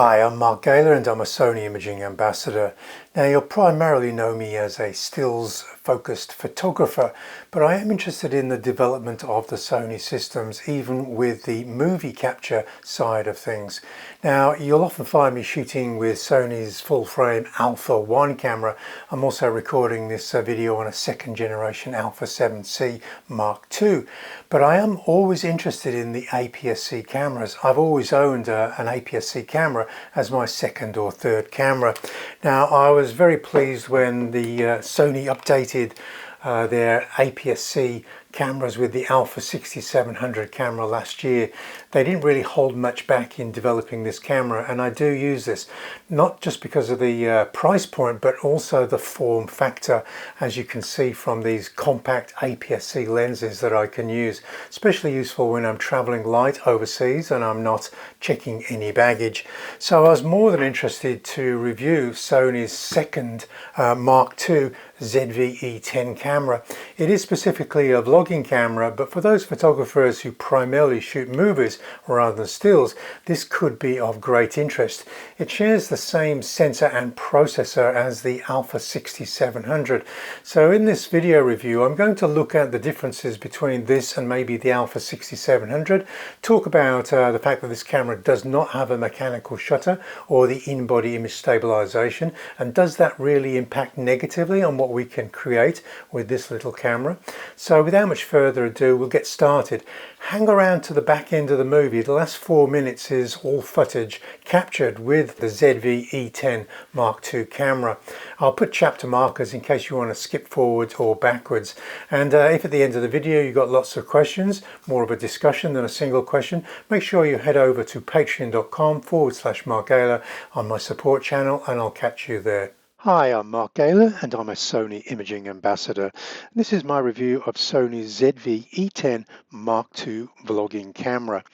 Hi, I'm Mark Gaylor and I'm a Sony Imaging Ambassador. Now you'll primarily know me as a stills focused photographer, but I am interested in the development of the Sony systems, even with the movie capture side of things. Now you'll often find me shooting with Sony's full frame Alpha 1 camera. I'm also recording this video on a second generation Alpha 7C Mark II, but I am always interested in the APS-C cameras. I've always owned an APS-C camera as my second or third camera. Now I was very pleased when the Sony updated their APS-C cameras with the Alpha 6700 camera last year. They didn't really hold much back in developing this camera, and I do use this not just because of the price point, but also the form factor, as you can see from these compact APS-C lenses that I can use. Especially useful when I'm traveling light overseas and I'm not checking any baggage. So I was more than interested to review Sony's second Mark II ZV-E10 camera. It is specifically a vlogging camera, but for those photographers who primarily shoot movies rather than stills, this could be of great interest. It shares the same sensor and processor as the Alpha 6700. So in this video review, I'm going to look at the differences between this and maybe the Alpha 6700, talk about the fact that this camera does not have a mechanical shutter or the In Body Image Stabilisation, and does that really impact negatively on what we can create with this little camera. So without much further ado, we'll get started. Hang around to the back end of the movie. The last 4 minutes is all footage captured with the ZV-E10 Mark II camera. I'll put chapter markers in case you want to skip forwards or backwards. And if at the end of the video you've got lots of questions, more of a discussion than a single question, make sure you head over to patreon.com/Mark Gaylor on my support channel, and I'll catch you there. Hi, I'm Mark Gaylor and I'm a Sony Imaging Ambassador. This is my review of Sony's ZV-E10 Mark II vlogging camera.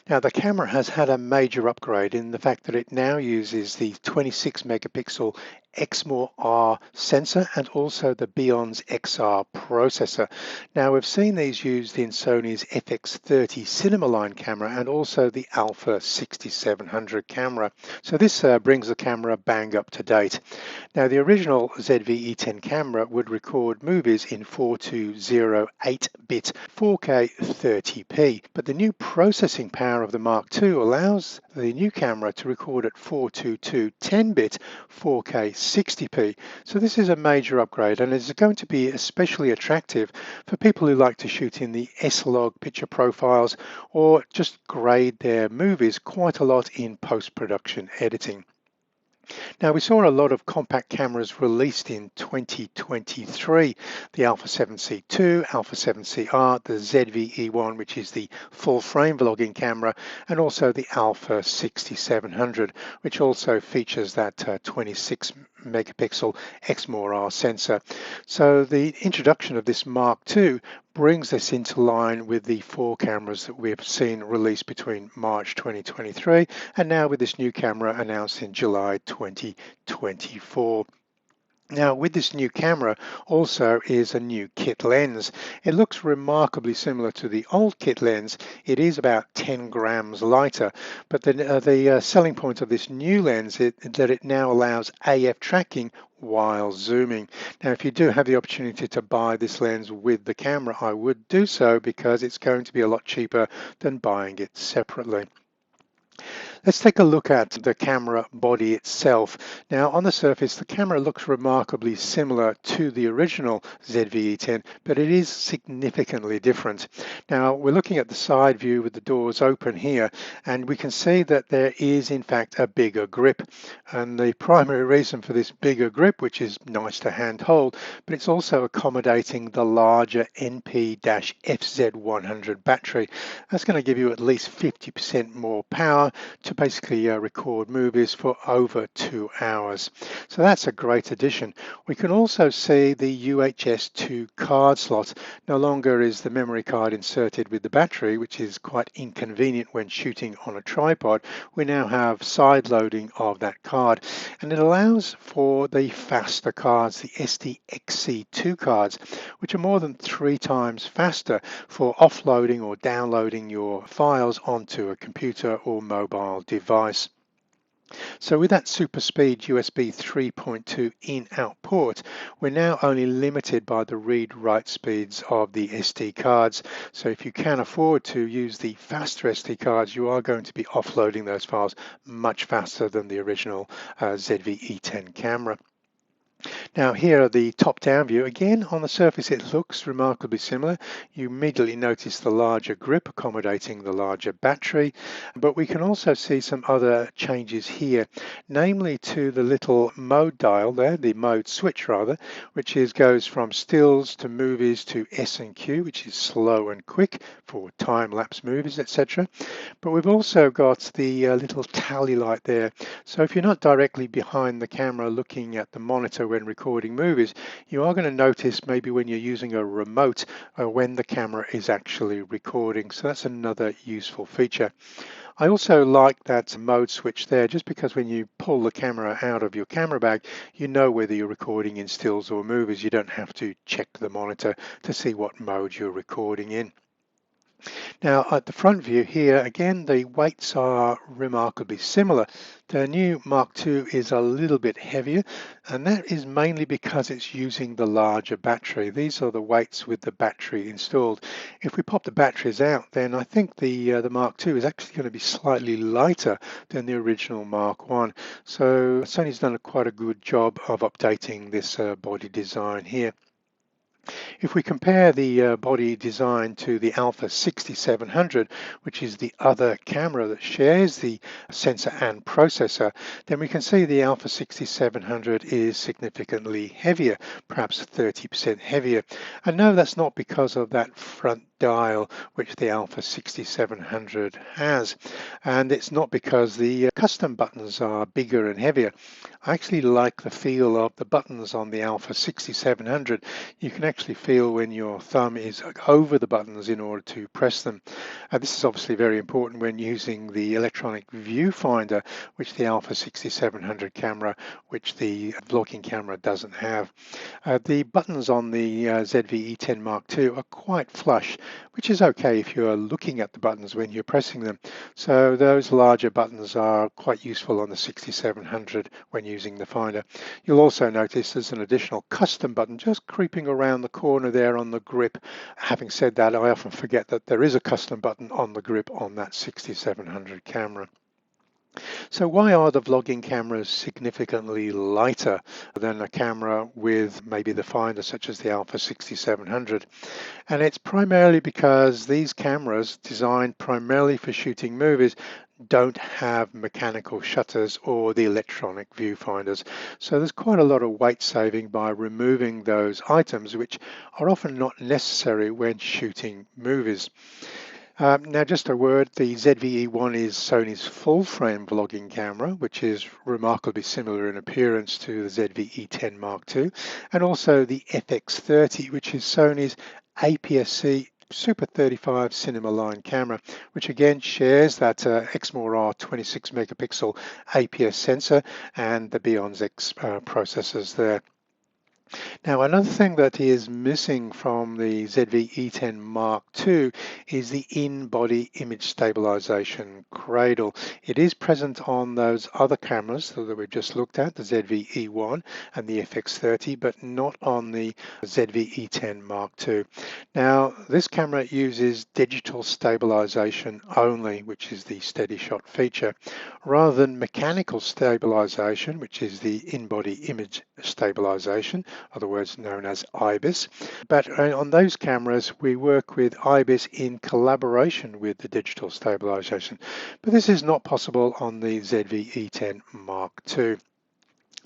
Now the camera has had a major upgrade in the fact that it now uses the 26 megapixel Exmor-R sensor and also the Bionz XR processor. Now we've seen these used in Sony's FX-30 cinema line camera and also the Alpha 6700 camera. So this brings the camera bang up to date. Now the original ZV-E10 camera would record movies in 4208-bit 4K 30p, but the new processing power of the Mark II allows the new camera to record at 422 10-bit 4K 60p. So this is a major upgrade, and is going to be especially attractive for people who like to shoot in the S-Log picture profiles or just grade their movies quite a lot in post-production editing. Now we saw a lot of compact cameras released in 2023, the Alpha 7C II, Alpha 7CR, the ZV-E1, which is the full frame vlogging camera, and also the Alpha 6700, which also features that 26 megapixel Exmor-R sensor. So the introduction of this Mark II brings us into line with the 4 cameras that we've seen released between March 2023 and now with this new camera announced in July 2024. Now with this new camera also is a new kit lens. It looks remarkably similar to the old kit lens. It is about 10 grams lighter, but the selling point of this new lens is that it now allows AF tracking while zooming. Now if you do have the opportunity to buy this lens with the camera, I would do so because it's going to be a lot cheaper than buying it separately. Let's take a look at the camera body itself. Now on the surface, the camera looks remarkably similar to the original ZV-E10, but it is significantly different. Now we're looking at the side view with the doors open here, and we can see that there is in fact a bigger grip. And the primary reason for this bigger grip, which is nice to hand hold, but it's also accommodating the larger NP-FZ100 battery. That's going to give you at least 50% more power to basically record movies for over 2 hours. So that's a great addition. We can also see the UHS 2 card slot. No longer is the memory card inserted with the battery, which is quite inconvenient when shooting on a tripod. We now have side loading of that card, and it allows for the faster cards, the SDXC2 cards, which are more than 3 times faster for offloading or downloading your files onto a computer or mobile device. So with that super speed USB 3.2 in-out port, we're now only limited by the read-write speeds of the SD cards. So if you can afford to use the faster SD cards, you are going to be offloading those files much faster than the original ZV-E10 camera. Now here are the top-down view. Again, on the surface it looks remarkably similar. You immediately notice the larger grip accommodating the larger battery, but we can also see some other changes here, namely to the little mode dial there, the mode switch rather, which goes from stills to movies to S&Q, which is slow and quick for time-lapse movies, etc. But we've also got the little tally light there. So if you're not directly behind the camera looking at the monitor when recording movies, you are going to notice maybe when you're using a remote when the camera is actually recording. So that's another useful feature. I also like that mode switch there, just because when you pull the camera out of your camera bag, you know whether you're recording in stills or movies. You don't have to check the monitor to see what mode you're recording in. Now at the front view here, again, the weights are remarkably similar. The new Mark II is a little bit heavier, and that is mainly because it's using the larger battery. These are the weights with the battery installed. If we pop the batteries out, then I think the Mark II is actually going to be slightly lighter than the original Mark I. So Sony's done quite a good job of updating this body design here. If we compare the body design to the Alpha 6700, which is the other camera that shares the sensor and processor, then we can see the Alpha 6700 is significantly heavier, perhaps 30% heavier. And no, that's not because of that front dial which the Alpha 6700 has, and it's not because the custom buttons are bigger and heavier. I actually like the feel of the buttons on the Alpha 6700. You can actually feel when your thumb is over the buttons in order to press them. This is obviously very important when using the electronic viewfinder, which the Alpha 6700 camera, which the vlogging camera doesn't have. The buttons on the ZV-E10 Mark II are quite flush, which is okay if you're looking at the buttons when you're pressing them. So those larger buttons are quite useful on the 6700 when using the finder. You'll also notice there's an additional custom button just creeping around the corner there on the grip. Having said that, I often forget that there is a custom button on the grip on that 6700 camera. So why are the vlogging cameras significantly lighter than a camera with maybe the finder such as the Alpha 6700? And it's primarily because these cameras, designed primarily for shooting movies, don't have mechanical shutters or the electronic viewfinders. So there's quite a lot of weight saving by removing those items, which are often not necessary when shooting movies. Now just a word, the ZV-E10 is Sony's full-frame vlogging camera, which is remarkably similar in appearance to the ZV-E10 Mark II, and also the FX-30, which is Sony's APS-C Super 35 cinema line camera, which again shares that XMOR 26 megapixel APS sensor and the Bionz XR processors there. Now, another thing that is missing from the ZV-E10 Mark II is the In Body Image Stabilisation cradle. It is present on those other cameras that we've just looked at, the ZV-E10 and the FX-30, but not on the ZV-E10 Mark II. Now, this camera uses digital stabilisation only, which is the SteadyShot feature, rather than mechanical stabilisation, which is the In Body Image Stabilisation, otherwise known as IBIS. But on those cameras, we work with IBIS in collaboration with the digital stabilization. But this is not possible on the ZV-E10 Mark II.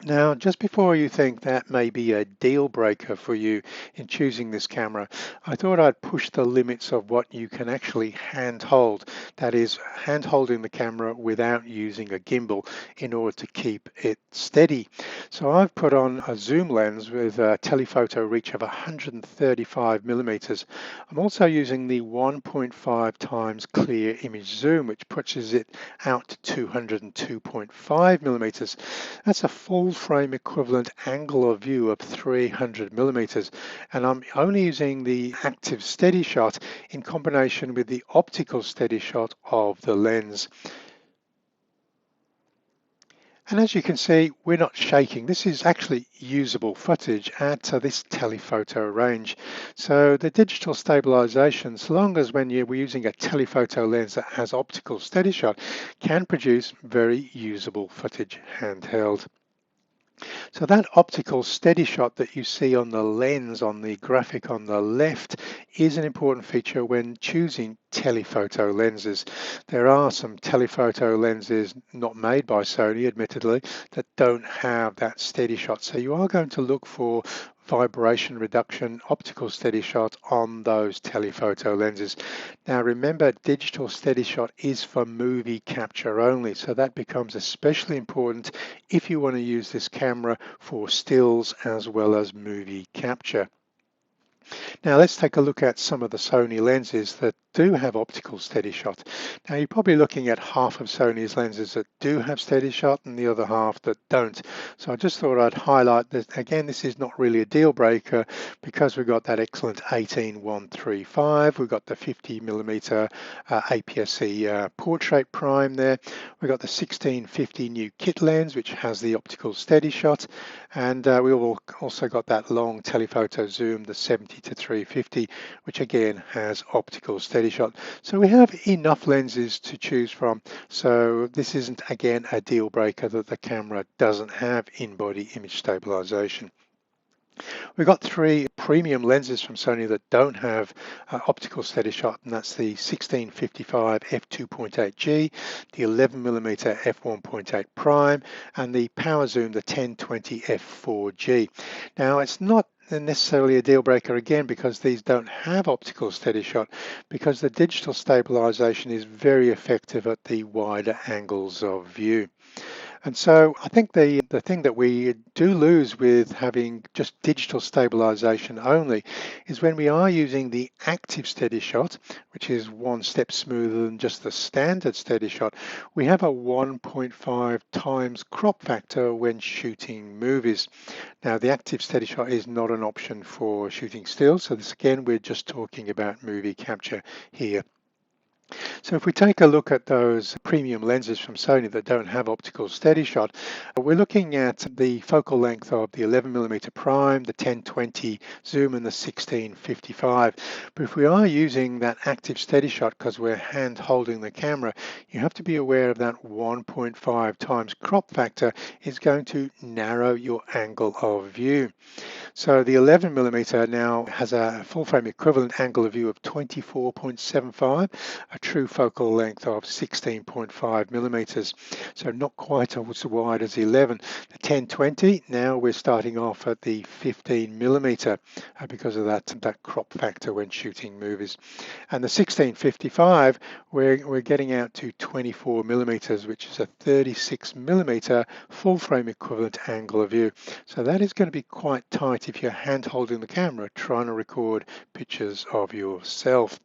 Now, just before you think that may be a deal breaker for you in choosing this camera, I thought I'd push the limits of what you can actually handhold. That is, hand-holding the camera without using a gimbal in order to keep it steady. So I've put on a zoom lens with a telephoto reach of 135 millimeters. I'm also using the 1.5 times clear image zoom, which pushes it out to 202.5 millimeters. That's a full frame equivalent angle of view of 300 millimeters, and I'm only using the active SteadyShot in combination with the optical SteadyShot of the lens. And as you can see, we're not shaking. This is actually usable footage at this telephoto range. So the digital stabilization, so long as when we're using a telephoto lens that has optical steady shot, can produce very usable footage handheld. So that optical steady shot that you see on the lens on the graphic on the left is an important feature when choosing telephoto lenses. There are some telephoto lenses not made by Sony, admittedly, that don't have that steady shot. So you are going to look for vibration reduction optical steady shot on those telephoto lenses. Now remember, digital steady shot is for movie capture only, so that becomes especially important if you want to use this camera for stills as well as movie capture. Now let's take a look at some of the Sony lenses that do have optical steady shot. Now you're probably looking at half of Sony's lenses that do have steady shot and the other half that don't. So I just thought I'd highlight that again, this is not really a deal breaker because we've got that excellent 18135, we've got the 50mm APS-C portrait prime there, we've got the 1650 new kit lens which has the optical steady shot, and we also got that long telephoto zoom, the 70 to 350, which again has optical steady shot. So we have enough lenses to choose from. So this isn't again a deal breaker that the camera doesn't have in-body image stabilization. We've got three premium lenses from Sony that don't have optical steady shot, and that's the 1655 f2.8G, the 11mm f1.8 prime, and the power zoom, the 1020 f4G. Now it's not necessarily a deal breaker again because these don't have optical steady shot, because the digital stabilization is very effective at the wider angles of view. And so I think the thing that we do lose with having just digital stabilization only is when we are using the active steady shot, which is one step smoother than just the standard steady shot, we have a 1.5 times crop factor when shooting movies. Now the active steady shot is not an option for shooting stills, so this again we're just talking about movie capture here. So if we take a look at those premium lenses from Sony that don't have optical steady shot, we're looking at the focal length of the 11mm prime, the 1020 zoom, and the 1655. But if we are using that active steady shot because we're hand holding the camera, you have to be aware of that 1.5 times crop factor is going to narrow your angle of view. So the 11mm now has a full frame equivalent angle of view of 24.75, a true focal length of 16.5 millimeters. So not quite as wide as the 11. The 1020, now we're starting off at the 15mm because of that crop factor when shooting movies. And the 1655, we're getting out to 24 millimeters, which is a 36mm full frame equivalent angle of view. So that is going to be quite tight if you're hand holding the camera trying to record pictures of yourself.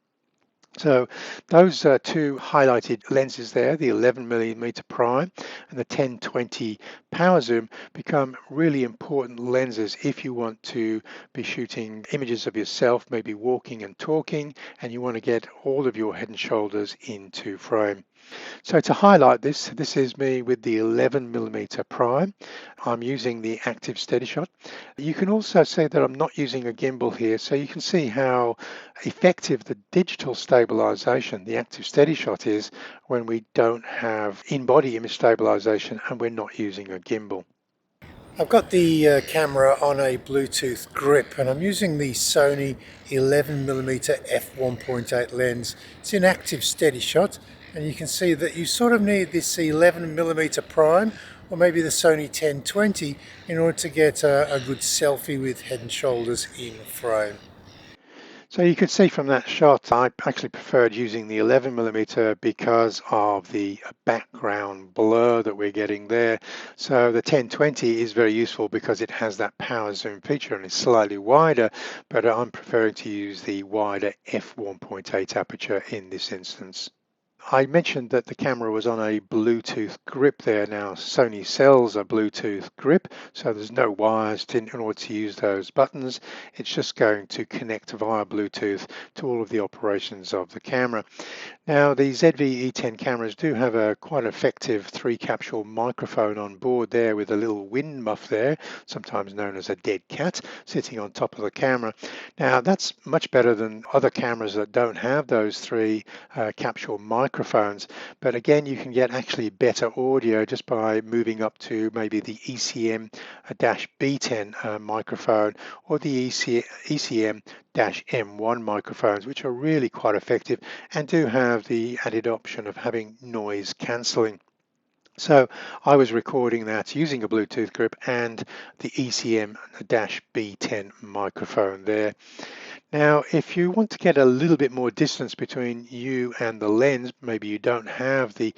So those two highlighted lenses there, the 11mm prime and the 1020 power zoom, become really important lenses if you want to be shooting images of yourself, maybe walking and talking, and you want to get all of your head and shoulders into frame. So to highlight this is me with the 11mm prime. I'm using the active steady shot. You can also see that I'm not using a gimbal here, so you can see how effective the digital stabilization, the active steady shot, is when we don't have in-body image stabilization and we're not using a gimbal. I've got the camera on a Bluetooth grip and I'm using the Sony 11mm f1.8 lens. It's in active steady shot, and you can see that you sort of need this 11mm prime or maybe the Sony 1020 in order to get a good selfie with head and shoulders in frame. So you can see from that shot, I actually preferred using the 11mm because of the background blur that we're getting there. So the 1020 is very useful because it has that power zoom feature and it's slightly wider, but I'm preferring to use the wider f1.8 aperture in this instance. I mentioned that the camera was on a Bluetooth grip there. Now Sony sells a Bluetooth grip, so there's no wires in order to use those buttons. It's just going to connect via Bluetooth to all of the operations of the camera. Now, the ZV-E10 cameras do have a quite effective 3-capsule microphone on board there with a little wind muff there, sometimes known as a dead cat, sitting on top of the camera. Now, that's much better than other cameras that don't have those 3-capsule microphones. But again, you can get actually better audio just by moving up to maybe the ECM-B10 microphone or the ECM-M1 microphones, which are really quite effective and do have the added option of having noise cancelling. So I was recording that using a Bluetooth grip and the ECM-B10 microphone there. Now, if you want to get a little bit more distance between you and the lens, maybe you don't have the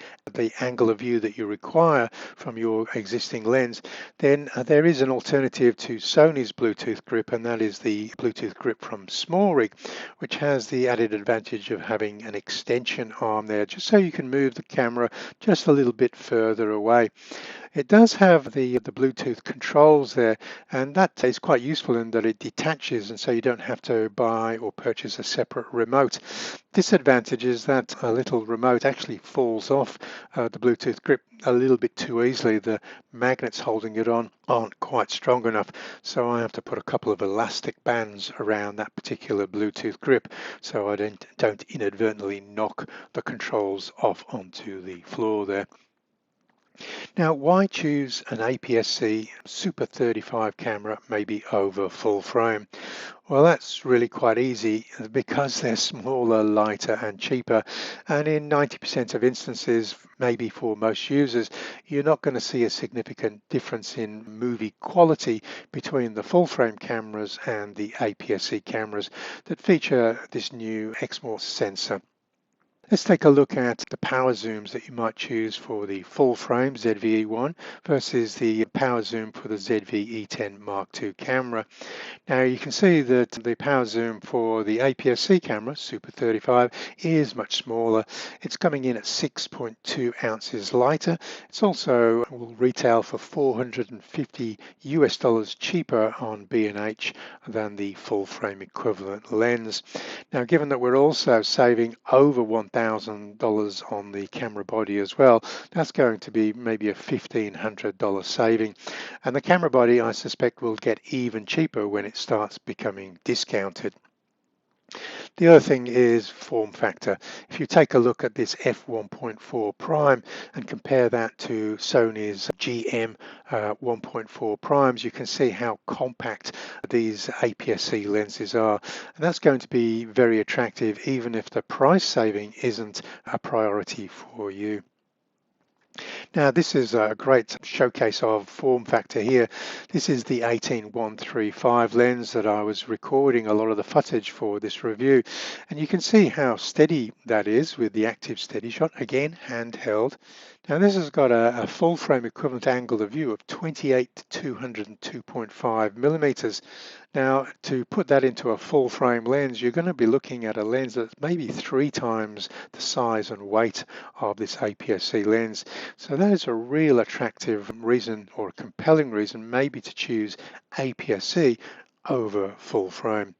angle of view that you require from your existing lens, then there is an alternative to Sony's Bluetooth grip, and that is the Bluetooth grip from SmallRig, which has the added advantage of having an extension arm there, just so you can move the camera just a little bit further away. It does have the Bluetooth controls there, and that is quite useful in that it detaches, and so you don't have to buy or purchase a separate remote. Disadvantage is that a little remote actually falls off the Bluetooth grip a little bit too easily. The magnets holding it on aren't quite strong enough, so I have to put a couple of elastic bands around that particular Bluetooth grip so I don't inadvertently knock the controls off onto the floor there. Now, why choose an APS-C Super 35 camera maybe over full frame? Well, that's really quite easy because they're smaller, lighter and cheaper, and in 90% of instances, maybe for most users, you're not going to see a significant difference in movie quality between the full frame cameras and the APS-C cameras that feature this new XMOR sensor. Let's take a look at the power zooms that you might choose for the full frame ZV-E1 versus the power zoom for the ZV-E10 Mark II camera. Now you can see that the power zoom for the APS-C camera, Super 35, is much smaller. It's coming in at 6.2 ounces lighter. It's also will retail for $450 cheaper on B&H than the full frame equivalent lens. Now, given that we're also saving over $1,000 on the camera body as well, that's going to be maybe a $1,500 saving. And the camera body, I suspect, will get even cheaper when it starts becoming discounted. The other thing is form factor. If you take a look at this f1.4 prime and compare that to Sony's GM 1.4 primes, you can see how compact these APS-C lenses are. And that's going to be very attractive even if the price saving isn't a priority for you. Now, this is a great showcase of form factor here. This is the 18-135 lens that I was recording a lot of the footage for this review. And you can see how steady that is with the active SteadyShot, again, handheld. Now, this has got a full frame equivalent angle of view of 28 to 202.5 millimeters. Now, to put that into a full frame lens, you're going to be looking at a lens that's maybe 3 times the size and weight of this APS-C lens. So that is a real attractive reason or a compelling reason maybe to choose APS-C over full frame.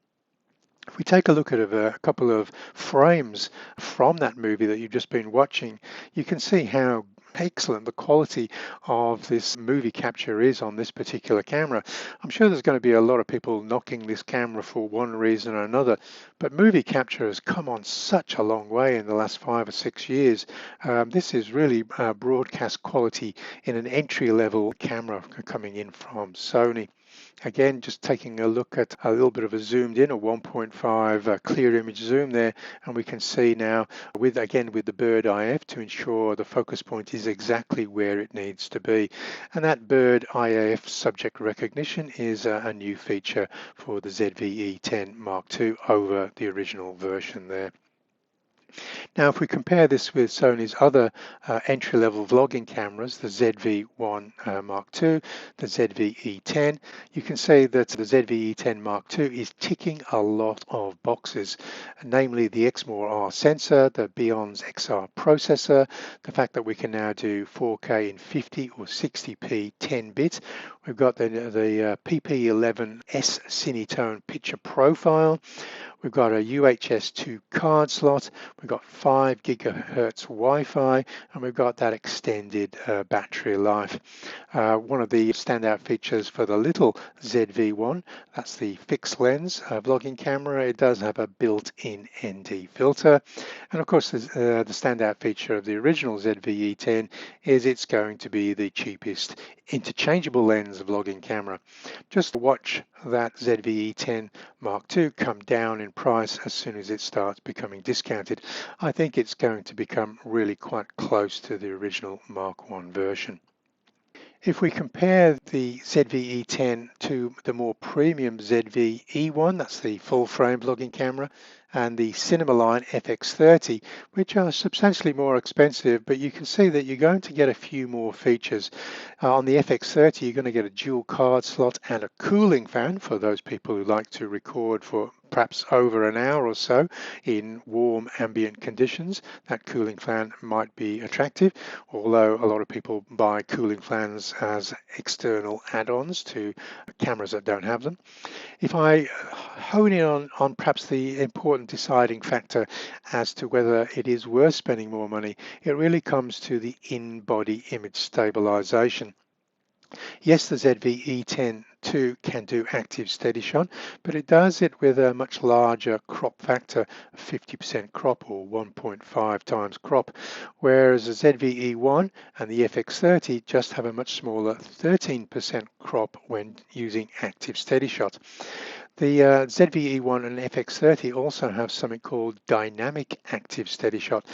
If we take a look at a couple of frames from that movie that you've just been watching, you can see how excellent the quality of this movie capture is on this particular camera. I'm sure there's going to be a lot of people knocking this camera for one reason or another, but movie capture has come on such a long way in the last 5 or 6 years. This is really broadcast quality in an entry-level camera coming in from Sony. Again, just taking a look at a little bit of a zoomed in, a 1.5 clear image zoom there, and we can see now with the bird IF to ensure the focus point is exactly where it needs to be. And that bird IF subject recognition is a new feature for the ZV-E10 Mark II over the original version there. Now, if we compare this with Sony's other entry-level vlogging cameras, the ZV-1 Mark II, the ZV-E10, you can see that the ZV-E10 Mark II is ticking a lot of boxes, namely the XMOR-R sensor, the Bionz XR processor, the fact that we can now do 4K in 50 or 60p 10-bit. We've got the PP11S Cinetone picture profile. We've got a UHS 2 card slot, we've got 5 gigahertz Wi-Fi, and we've got that extended battery life. One of the standout features for the little ZV-1, that's the fixed lens vlogging camera. It does have a built-in ND filter. And of course, the standout feature of the original ZV-E10 is it's going to be the cheapest interchangeable lens vlogging camera. Just watch that ZV-E10 Mark II come down in price as soon as it starts becoming discounted. I think it's going to become really quite close to the original Mark I version. If we compare the ZV-E10 to the more premium ZV-E1, that's the full frame vlogging camera, and the cinema line FX-30, which are substantially more expensive, but you can see that you're going to get a few more features. On the FX-30, you're going to get a dual card slot and a cooling fan for those people who like to record for perhaps over an hour or so in warm ambient conditions. That cooling fan might be attractive, although a lot of people buy cooling fans as external add-ons to cameras that don't have them. If I hone in on perhaps the important deciding factor as to whether it is worth spending more money, it really comes to the In Body Image Stabilisation. Yes, the ZV-E10 II can do active SteadyShot, but it does it with a much larger crop factor, 50% crop or 1.5 times crop, whereas the ZV-E1 and the FX-30 just have a much smaller 13% crop when using active SteadyShot. The ZV-E1 and FX-30 also have something called dynamic active SteadyShot.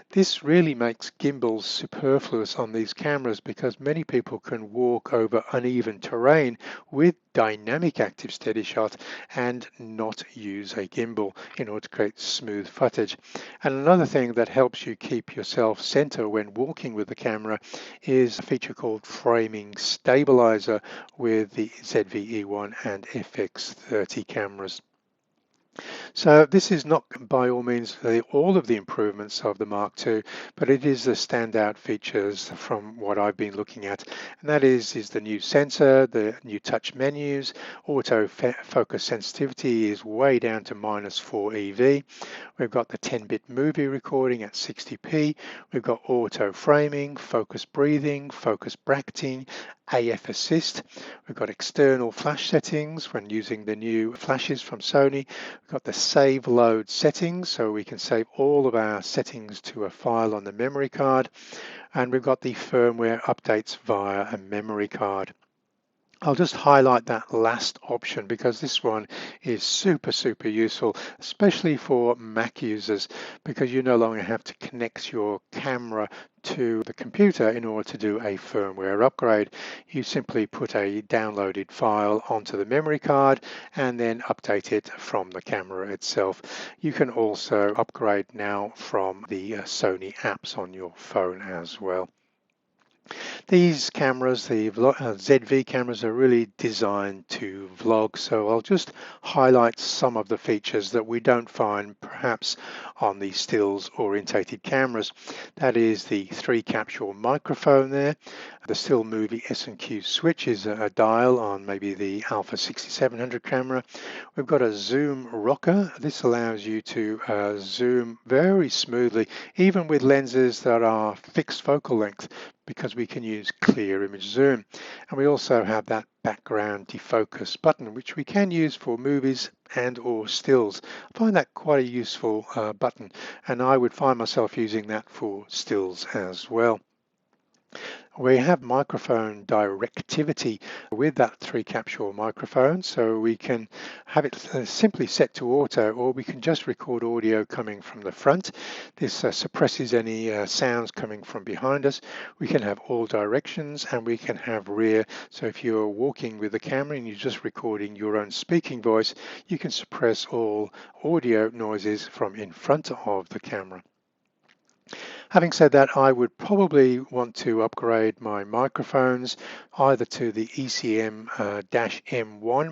This really makes gimbals superfluous on these cameras because many people can walk over uneven terrain with dynamic active SteadyShot and not use a gimbal in order to create smooth footage. And another thing that helps you keep yourself center when walking with the camera is a feature called framing stabilizer with the ZV-E1 and FX-30 cameras. So this is not by all means all of the improvements of the Mark II, but it is the standout features from what I've been looking at, and that is the new sensor, the new touch menus, auto focus sensitivity is way down to -4 EV. We've got the 10-bit movie recording at 60p. We've got auto framing, focus breathing, focus bracketing, AF assist. We've got external flash settings when using the new flashes from Sony. We've got the save load settings, so we can save all of our settings to a file on the memory card. And we've got the firmware updates via a memory card. I'll just highlight that last option because this one is super useful, especially for Mac users, because you no longer have to connect your camera to the computer in order to do a firmware upgrade. You simply put a downloaded file onto the memory card and then update it from the camera itself. You can also upgrade now from the Sony apps on your phone as well. These cameras, the ZV cameras, are really designed to vlog, so I'll just highlight some of the features that we don't find perhaps on the stills orientated cameras. That is the 3-capsule microphone there. The still movie S&Q switch is a dial on maybe the Alpha 6700 camera. We've got a zoom rocker. This allows you to zoom very smoothly, even with lenses that are fixed focal length, because we can use clear image zoom. And we also have that background defocus button, which we can use for movies and or stills. I find that quite a useful button, and I would find myself using that for stills as well. We have microphone directivity with that 3-capsule microphone, so we can have it simply set to auto, or we can just record audio coming from the front. This suppresses any sounds coming from behind us. We can have all directions, and we can have rear, so if you're walking with the camera and you're just recording your own speaking voice, you can suppress all audio noises from in front of the camera. Having said that, I would probably want to upgrade my microphones either to the ECM-M1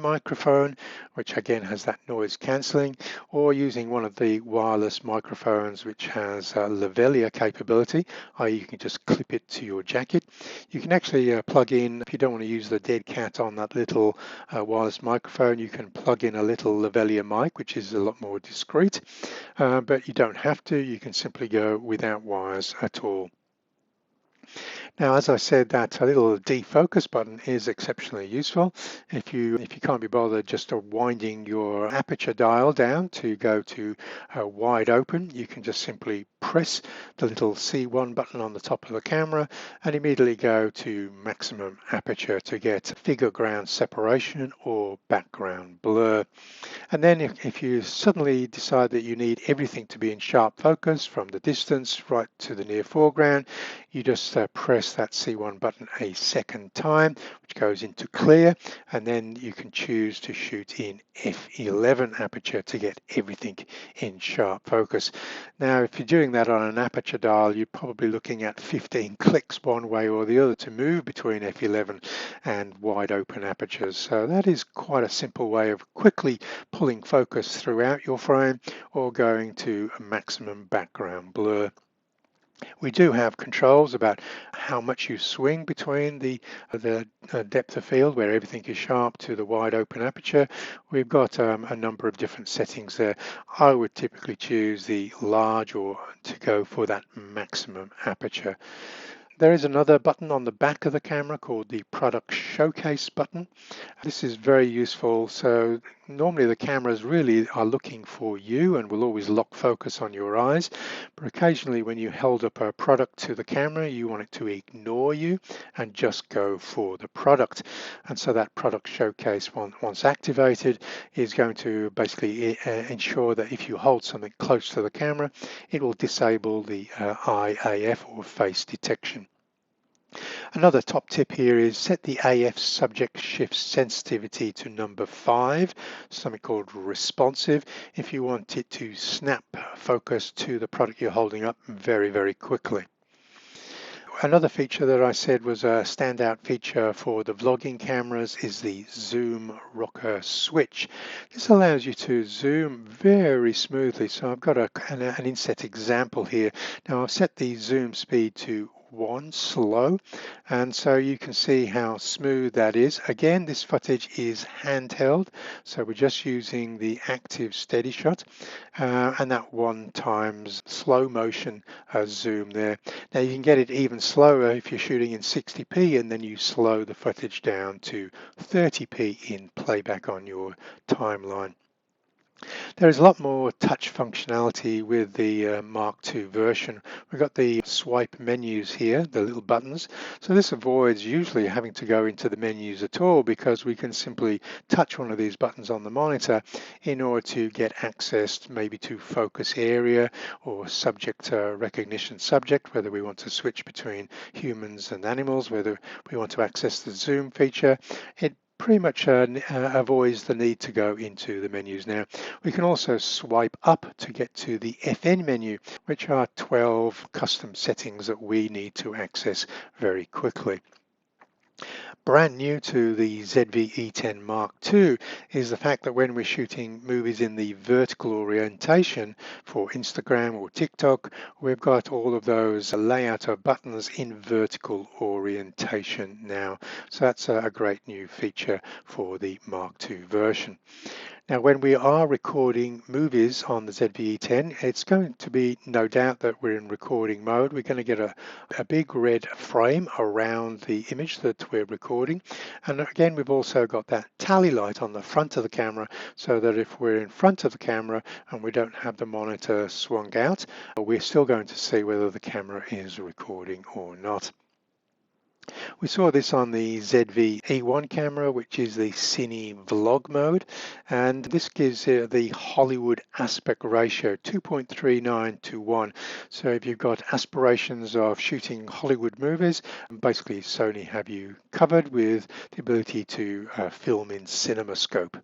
microphone, which again has that noise cancelling, or using one of the wireless microphones which has lavalier capability, i.e. you can just clip it to your jacket. You can actually plug in, if you don't want to use the dead cat on that little wireless microphone, you can plug in a little lavalier mic, which is a lot more discreet, but you don't have to. You can simply go without wires at all. Now, as I said, that little defocus button is exceptionally useful. If you can't be bothered just winding your aperture dial down to go to wide open, you can just simply press the little C1 button on the top of the camera and immediately go to maximum aperture to get figure ground separation or background blur. And then if you suddenly decide that you need everything to be in sharp focus from the distance right to the near foreground, you just press that C1 button a second time, which goes into clear, and then you can choose to shoot in f11 aperture to get everything in sharp focus. Now, if you're doing that on an aperture dial, you're probably looking at 15 clicks one way or the other to move between f11 and wide open apertures. So that is quite a simple way of quickly pulling focus throughout your frame or going to a maximum background blur. We do have controls about how much you swing between the depth of field where everything is sharp to the wide open aperture. We've got a number of different settings there. I would typically choose the large or to go for that maximum aperture. There is another button on the back of the camera called the product showcase button. This is very useful. So normally the cameras really are looking for you and will always lock focus on your eyes. But occasionally when you hold up a product to the camera, you want it to ignore you and just go for the product. And so that product showcase, once activated, is going to basically ensure that if you hold something close to the camera, it will disable the IAF or face detection. Another top tip here is set the AF subject shift sensitivity to number 5, something called responsive, if you want it to snap focus to the product you're holding up very, very quickly. Another feature that I said was a standout feature for the vlogging cameras is the zoom rocker switch. This allows you to zoom very smoothly. So I've got an inset example here. Now I've set the zoom speed to 1 slow, and so you can see how smooth that is. Again, this footage is handheld, so we're just using the active SteadyShot and that 1x slow motion zoom there. Now you can get it even slower if you're shooting in 60p and then you slow the footage down to 30p in playback on your timeline. There is a lot more touch functionality with the Mark II version. We've got the swipe menus here, the little buttons. So this avoids usually having to go into the menus at all because we can simply touch one of these buttons on the monitor in order to get access maybe to focus area or subject recognition subject, whether we want to switch between humans and animals, whether we want to access the zoom feature. It pretty much avoids the need to go into the menus now. We can also swipe up to get to the FN menu, which are 12 custom settings that we need to access very quickly. Brand new to the ZV-E10 Mark II is the fact that when we're shooting movies in the vertical orientation for Instagram or TikTok, we've got all of those layout of buttons in vertical orientation now. So that's a great new feature for the Mark II version. Now, when we are recording movies on the ZV-E10, it's going to be no doubt that we're in recording mode. We're going to get a big red frame around the image that we're recording. And again, we've also got that tally light on the front of the camera so that if we're in front of the camera and we don't have the monitor swung out, we're still going to see whether the camera is recording or not. We saw this on the ZV-E1 camera, which is the Cine Vlog mode, and this gives the Hollywood aspect ratio 2.39 to 1. So if you've got aspirations of shooting Hollywood movies, basically Sony have you covered with the ability to film in CinemaScope.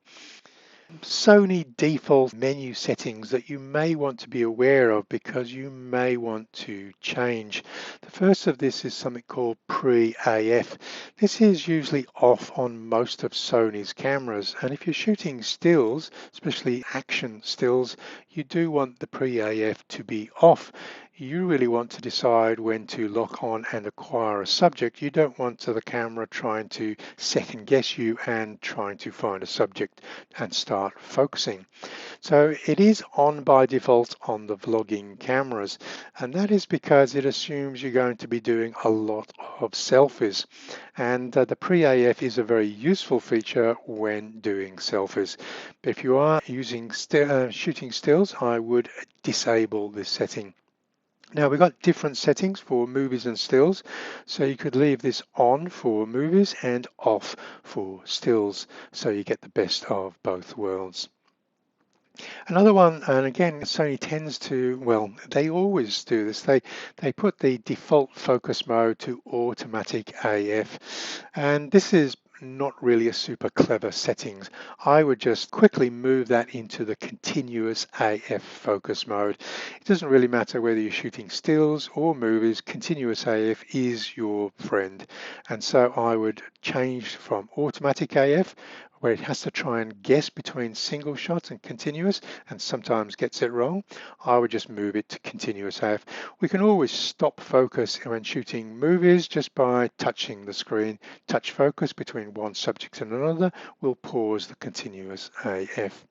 Sony default menu settings that you may want to be aware of because you may want to change. The first of this is something called pre-AF. This is usually off on most of Sony's cameras, and if you're shooting stills, especially action stills, you do want the pre-AF to be off. You really want to decide when to lock on and acquire a subject. You don't want the camera trying to second guess you and trying to find a subject and start focusing. So it is on by default on the vlogging cameras, and that is because it assumes you're going to be doing a lot of selfies, and the pre-AF is a very useful feature when doing selfies. But if you are using shooting stills, I would disable this setting. Now we've got different settings for movies and stills, so you could leave this on for movies and off for stills, so you get the best of both worlds. Another one, and again, Sony tends to, well, they always do this. They put the default focus mode to automatic AF, and this is not really a super clever settings. I would just quickly move that into the continuous AF focus mode. It doesn't really matter whether you're shooting stills or movies, continuous AF is your friend. And so I would change from automatic AF, where it has to try and guess between single shots and continuous and sometimes gets it wrong. I would just move it to continuous AF. We can always stop focus when shooting movies just by touching the screen. Touch focus between one subject and another will pause the continuous AF.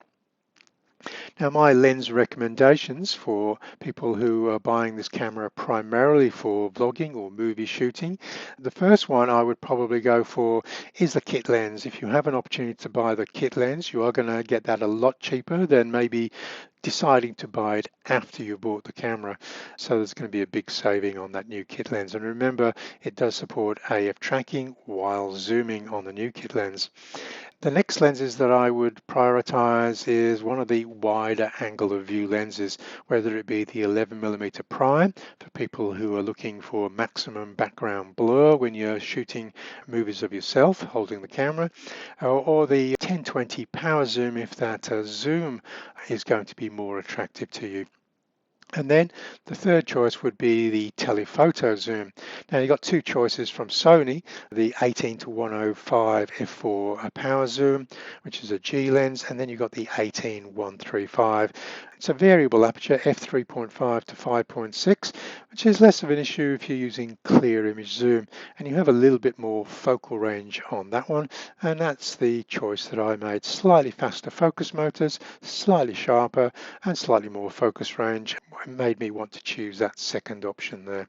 Now, my lens recommendations for people who are buying this camera primarily for vlogging or movie shooting, the first one I would probably go for is the kit lens. If you have an opportunity to buy the kit lens, you are going to get that a lot cheaper than maybe deciding to buy it after you bought the camera. So there's going to be a big saving on that new kit lens. And remember, it does support AF tracking while zooming on the new kit lens. The next lenses that I would prioritize is one of the wider angle of view lenses, whether it be the 11mm prime for people who are looking for maximum background blur when you're shooting movies of yourself holding the camera, or the 1020 power zoom if that zoom is going to be more attractive to you. And then the third choice would be the telephoto zoom. Now you've got two choices from Sony, the 18-105 f4 power zoom, which is a G lens, and then you've got the 18-135. It's a variable aperture, f3.5 to 5.6, which is less of an issue if you're using clear image zoom, and you have a little bit more focal range on that one, and that's the choice that I made. Slightly faster focus motors, slightly sharper, and slightly more focus range. It made me want to choose that second option there.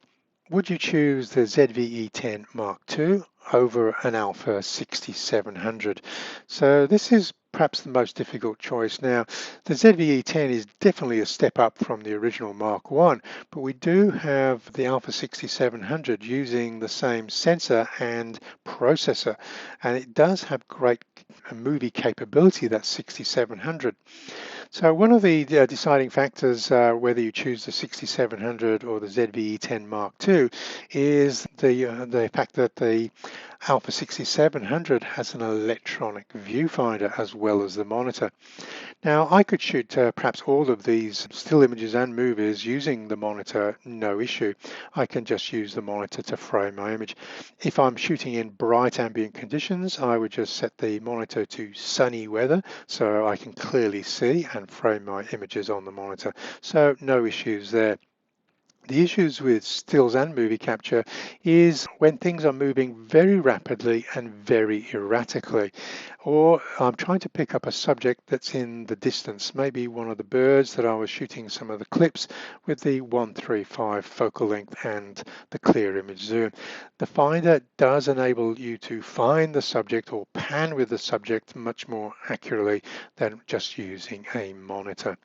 Would you choose the ZV-E10 Mark II over an Alpha 6700? So this is perhaps the most difficult choice. Now, the ZV-E10 is definitely a step up from the original Mark I, but we do have the Alpha 6700 using the same sensor and processor, and it does have great movie capability, that 6700. So one of the deciding factors whether you choose the 6700 or the ZV-E10 Mark II is the fact that the Alpha 6700 has an electronic viewfinder as well as the monitor. Now I could shoot perhaps all of these still images and movies using the monitor, no issue. I can just use the monitor to frame my image. If I'm shooting in bright ambient conditions, I would just set the monitor to sunny weather so I can clearly see and frame my images on the monitor. So no issues there. The issues with stills and movie capture is when things are moving very rapidly and very erratically, or I'm trying to pick up a subject that's in the distance, maybe one of the birds that I was shooting some of the clips with the 135 focal length and the clear image zoom. The finder does enable you to find the subject or pan with the subject much more accurately than just using a monitor.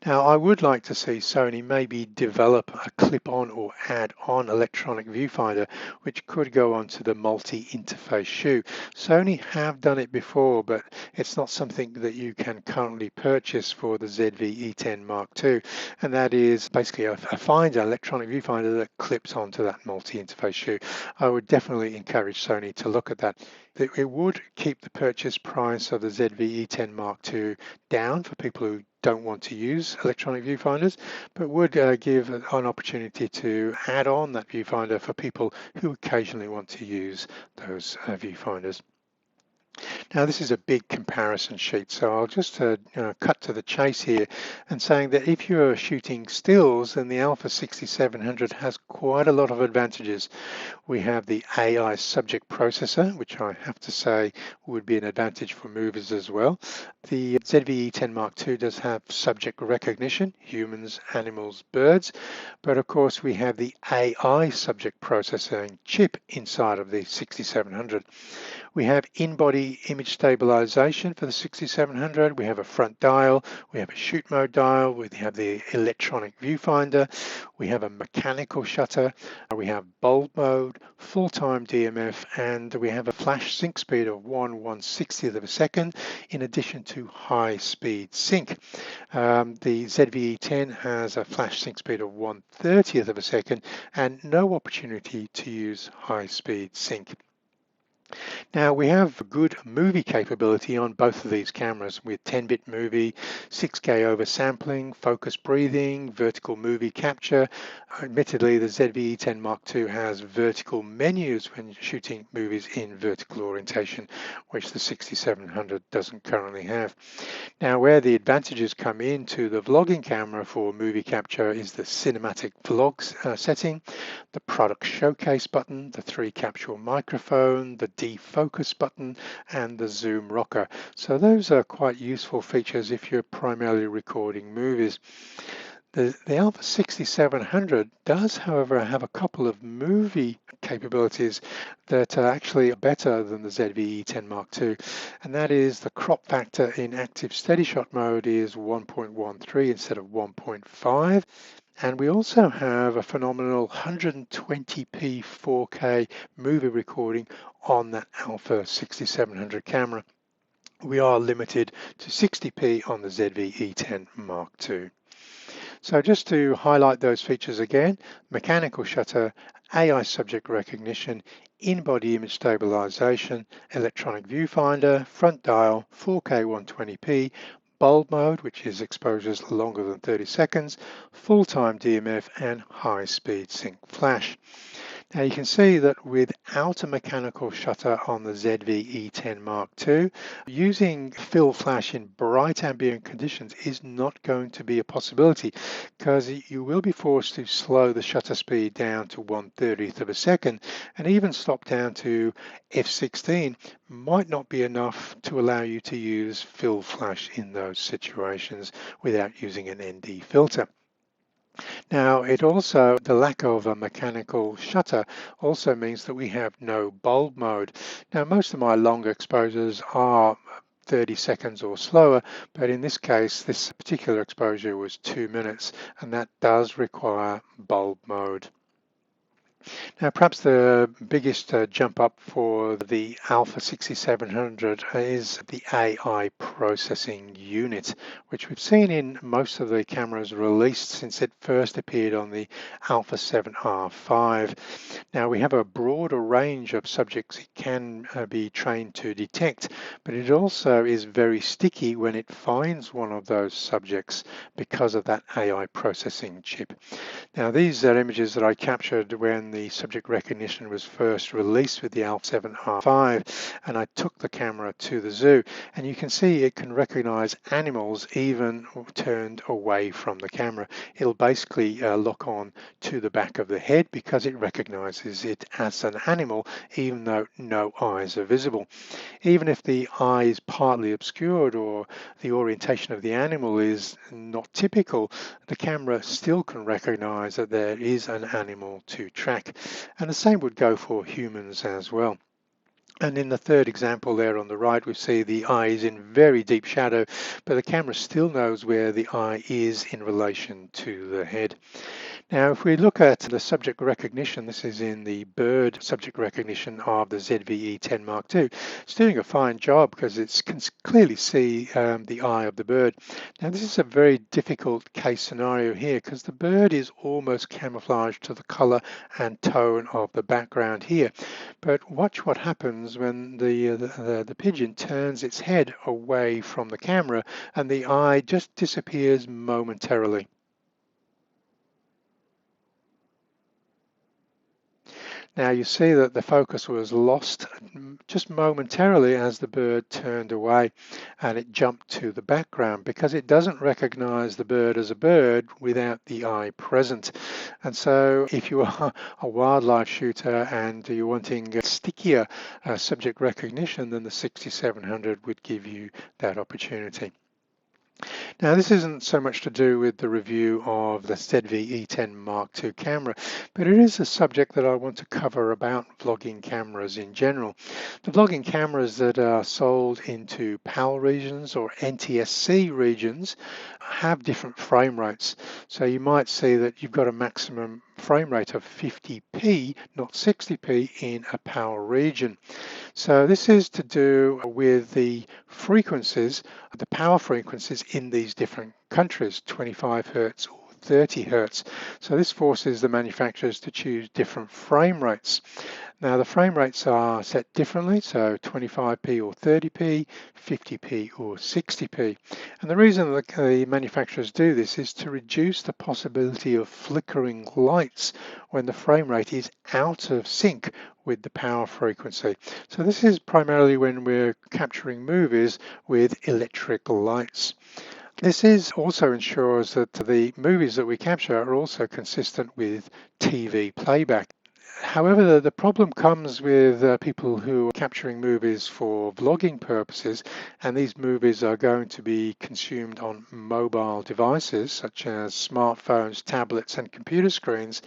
Now, I would like to see Sony maybe develop a clip-on or add-on electronic viewfinder, which could go onto the multi-interface shoe. Sony have done it before, but it's not something that you can currently purchase for the ZV-E10 Mark II, and that is basically a finder, electronic viewfinder that clips onto that multi-interface shoe. I would definitely encourage Sony to look at that. that it would keep the purchase price of the ZV-E10 Mark II down for people who don't want to use electronic viewfinders, but would give an opportunity to add on that viewfinder for people who occasionally want to use those viewfinders. Now this is a big comparison sheet, so I'll just cut to the chase here and saying that if you're shooting stills, then the Alpha 6700 has quite a lot of advantages. We have the AI subject processor, which I have to say would be an advantage for movers as well. The ZV-E10 Mark II does have subject recognition, humans, animals, birds, but of course we have the AI subject processing chip inside of the 6700. We have in-body image stabilisation for the 6700. We have a front dial, we have a shoot mode dial, we have the electronic viewfinder, we have a mechanical shutter, we have bulb mode, full-time DMF, and we have a flash sync speed of 1/160th of a second, in addition to high-speed sync. The ZV-E10 has a flash sync speed of 1/30th of a second and no opportunity to use high-speed sync. Now we have good movie capability on both of these cameras with 10-bit movie, 6K oversampling, focus breathing, vertical movie capture. Admittedly, the ZV-E10 Mark II has vertical menus when shooting movies in vertical orientation, which the 6700 doesn't currently have. Now where the advantages come into the vlogging camera for movie capture is the cinematic vlogs setting, the product showcase button, the 3-capsule microphone, the defocus button, and the zoom rocker. So those are quite useful features if you're primarily recording movies. The Alpha 6700 does, however, have a couple of movie capabilities that are actually better than the ZV-E10 Mark II, and that is the crop factor in active SteadyShot mode is 1.13 instead of 1.5. And we also have a phenomenal 120p 4K movie recording on that Alpha 6700 camera. We are limited to 60p on the ZV-E10 Mark II. So just to highlight those features again, mechanical shutter, AI subject recognition, in-body image stabilisation, electronic viewfinder, front dial, 4K 120p, bulb mode, which is exposures longer than 30 seconds, full-time DMF, and high-speed sync flash. Now you can see that without a mechanical shutter on the ZV-E10 Mark II, using fill flash in bright ambient conditions is not going to be a possibility, because you will be forced to slow the shutter speed down to 1/30th of a second, and even stop down to f16 might not be enough to allow you to use fill flash in those situations without using an ND filter. Now, the lack of a mechanical shutter also means that we have no bulb mode. Now, most of my longer exposures are 30 seconds or slower, but in this case, this particular exposure was 2 minutes, and that does require bulb mode. Now, perhaps the biggest jump up for the Alpha 6700 is the AI processing unit, which we've seen in most of the cameras released since it first appeared on the Alpha 7R5. Now, we have a broader range of subjects it can be trained to detect, but it also is very sticky when it finds one of those subjects because of that AI processing chip. Now, these are images that I captured when the subject recognition was first released with the Alpha 7R5, and I took the camera to the zoo, and you can see it can recognize animals even turned away from the camera. It'll basically lock on to the back of the head because it recognizes it as an animal even though no eyes are visible. Even if the eye is partly obscured or the orientation of the animal is not typical, the camera still can recognize that there is an animal to track. And the same would go for humans as well. And in the third example there on the right, we see the eye is in very deep shadow, but the camera still knows where the eye is in relation to the head. Now, if we look at the subject recognition, this is in the bird subject recognition of the ZV-E10 II. It's doing a fine job because it can clearly see the eye of the bird. Now, this is a very difficult case scenario here because the bird is almost camouflaged to the color and tone of the background here. But watch what happens when the pigeon turns its head away from the camera and the eye just disappears momentarily. Now you see that the focus was lost just momentarily as the bird turned away and it jumped to the background because it doesn't recognize the bird as a bird without the eye present. And so if you are a wildlife shooter and you're wanting stickier subject recognition, then the 6700 would give you that opportunity. Now, this isn't so much to do with the review of the ZV-E10 II camera, but it is a subject that I want to cover about vlogging cameras in general. The vlogging cameras that are sold into PAL regions or NTSC regions have different frame rates. So you might see that you've got a maximum frame rate of 50p, not 60p in a PAL region. So this is to do with the frequencies, the power frequencies in these different countries, 25 Hertz or 30 Hertz. So this forces the manufacturers to choose different frame rates. Now the frame rates are set differently, so 25p or 30p, 50p or 60p. And the reason that the manufacturers do this is to reduce the possibility of flickering lights when the frame rate is out of sync with the power frequency. So this is primarily when we're capturing movies with electric lights. This also ensures that the movies that we capture are also consistent with TV playback. However, the problem comes with people who are capturing movies for vlogging purposes, and these movies are going to be consumed on mobile devices such as smartphones, tablets, and computer screens.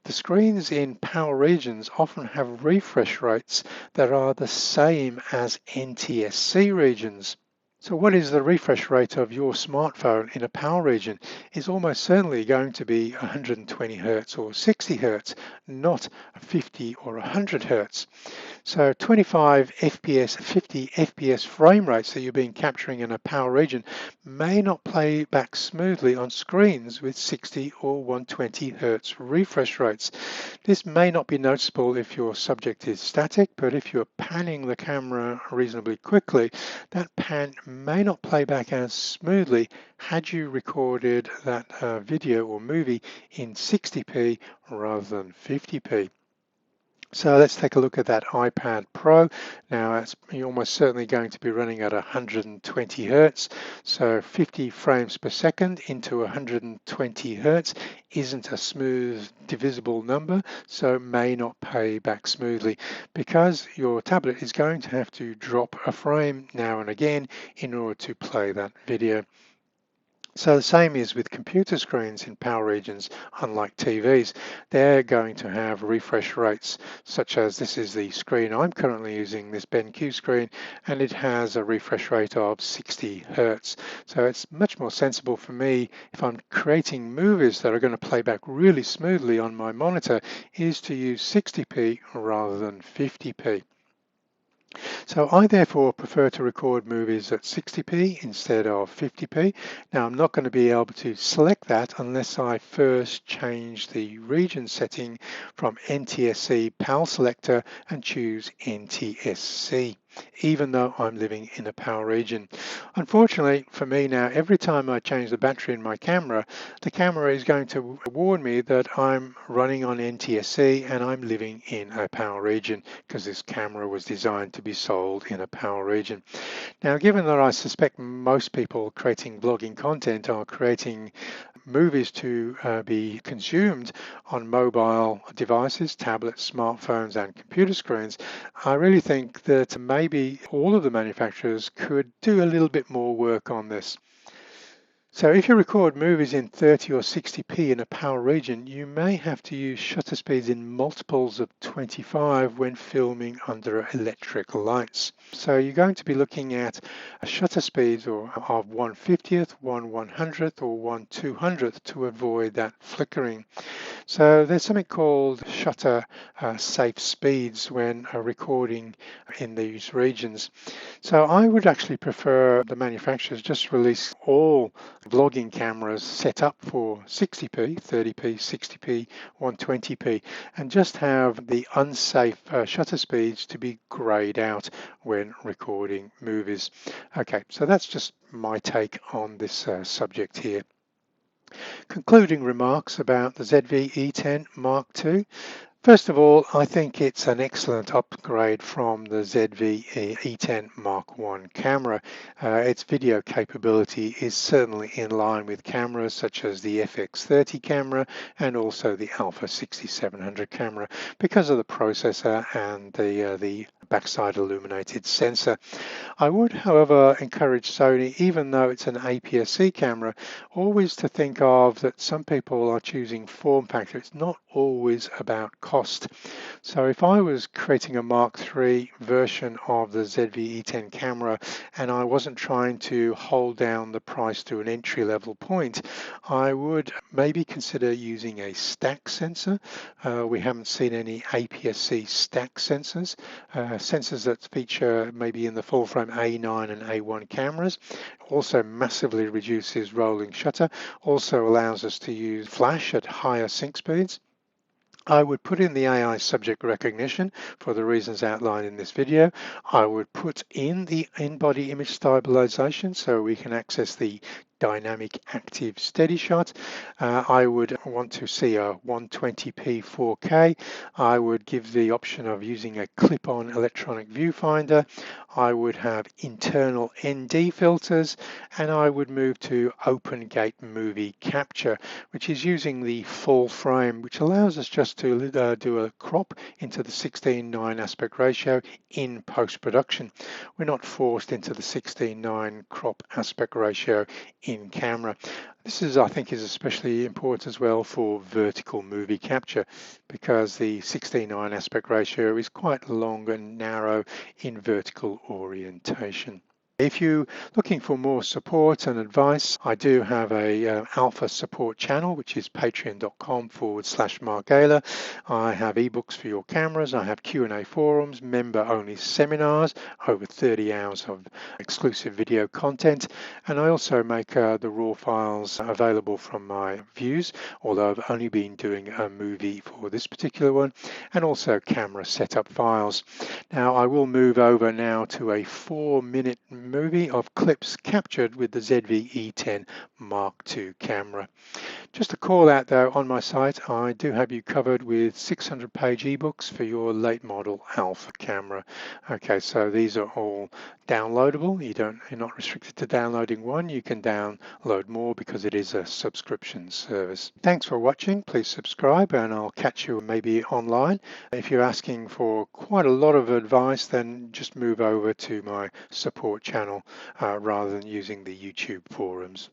The screens in PAL regions often have refresh rates that are the same as NTSC regions. So what is the refresh rate of your smartphone in a PAL region is almost certainly going to be 120 Hertz or 60 Hertz, not 50 or 100 Hertz. So 25 FPS, 50 FPS frame rates that you've been capturing in a PAL region may not play back smoothly on screens with 60 or 120 Hertz refresh rates. This may not be noticeable if your subject is static, but if you're panning the camera reasonably quickly, that pan may not play back as smoothly had you recorded that video or movie in 60p rather than 50p. So let's take a look at that iPad Pro. Now it's almost certainly going to be running at 120 Hertz. So 50 frames per second into 120 Hertz isn't a smooth divisible number, so may not play back smoothly because your tablet is going to have to drop a frame now and again in order to play that video. So the same is with computer screens in PAL regions, unlike TVs. They're going to have refresh rates, such as this is the screen I'm currently using, this BenQ screen, and it has a refresh rate of 60 Hertz. So it's much more sensible for me, if I'm creating movies that are going to play back really smoothly on my monitor, is to use 60p rather than 50p. So I therefore prefer to record movies at 60p instead of 50p. Now I'm not going to be able to select that unless I first change the region setting from NTSC PAL selector and choose NTSC, even though I'm living in a PAL region. Unfortunately for me now, every time I change the battery in my camera, the camera is going to warn me that I'm running on NTSC and I'm living in a PAL region because this camera was designed to be sold in a PAL region. Now, given that I suspect most people creating vlogging content are creating movies to be consumed on mobile devices, tablets, smartphones and computer screens, I really think that maybe all of the manufacturers could do a little bit more work on this. So if you record movies in 30 or 60p in a PAL region, you may have to use shutter speeds in multiples of 25 when filming under electric lights. So you're going to be looking at shutter speeds of 1/50th, 1/100th or 1/200th to avoid that flickering. So there's something called shutter safe speeds when recording in these regions. So I would actually prefer the manufacturers just release all vlogging cameras set up for 60p, 30p, 60p, 120p, and just have the unsafe shutter speeds to be grayed out when recording movies. Okay, so that's just my take on this subject here. Concluding remarks about the ZV-E10 Mark II. First of all, I think it's an excellent upgrade from the ZV-E10 Mark I camera. Its video capability is certainly in line with cameras such as the FX-30 camera and also the Alpha 6700 camera because of the processor and the backside illuminated sensor. I would, however, encourage Sony, even though it's an APS-C camera, always to think of that some people are choosing form factor. It's not always about cost. So if I was creating a Mark III version of the ZV-E10 camera and I wasn't trying to hold down the price to an entry-level point, I would maybe consider using a stack sensor. We haven't seen any APS-C stack sensors, sensors that feature maybe in the full frame A9 and A1 cameras. Also massively reduces rolling shutter, also allows us to use flash at higher sync speeds. I would put in the AI subject recognition for the reasons outlined in this video. I would put in the In Body Image Stabilisation so we can access the dynamic active steady shot. I would want to see a 120p 4K. I would give the option of using a clip-on electronic viewfinder. I would have internal ND filters, and I would move to open gate movie capture, which is using the full frame, which allows us just to do a crop into the 16:9 aspect ratio in post-production. We're not forced into the 16:9 crop aspect ratio in camera. This is, I think, is especially important as well for vertical movie capture because the 16:9 aspect ratio is quite long and narrow in vertical orientation. If you're looking for more support and advice, I do have a alpha support channel, which is patreon.com/Mark Gaylor. I have ebooks for your cameras. I have Q&A forums, member-only seminars, over 30 hours of exclusive video content. And I also make the raw files available from my views, although I've only been doing a movie for this particular one, and also camera setup files. Now, I will move over now to a 4-minute movie of clips captured with the ZV-E10 Mark II camera. Just a call out though, on my site I do have you covered with 600-page ebooks for your late model Alpha camera. Okay, so these are all downloadable. You're not restricted to downloading one. You can download more because it is a subscription service. Thanks for watching. Please subscribe and I'll catch you maybe online. If you're asking for quite a lot of advice, then just move over to my support channel rather than using the YouTube forums.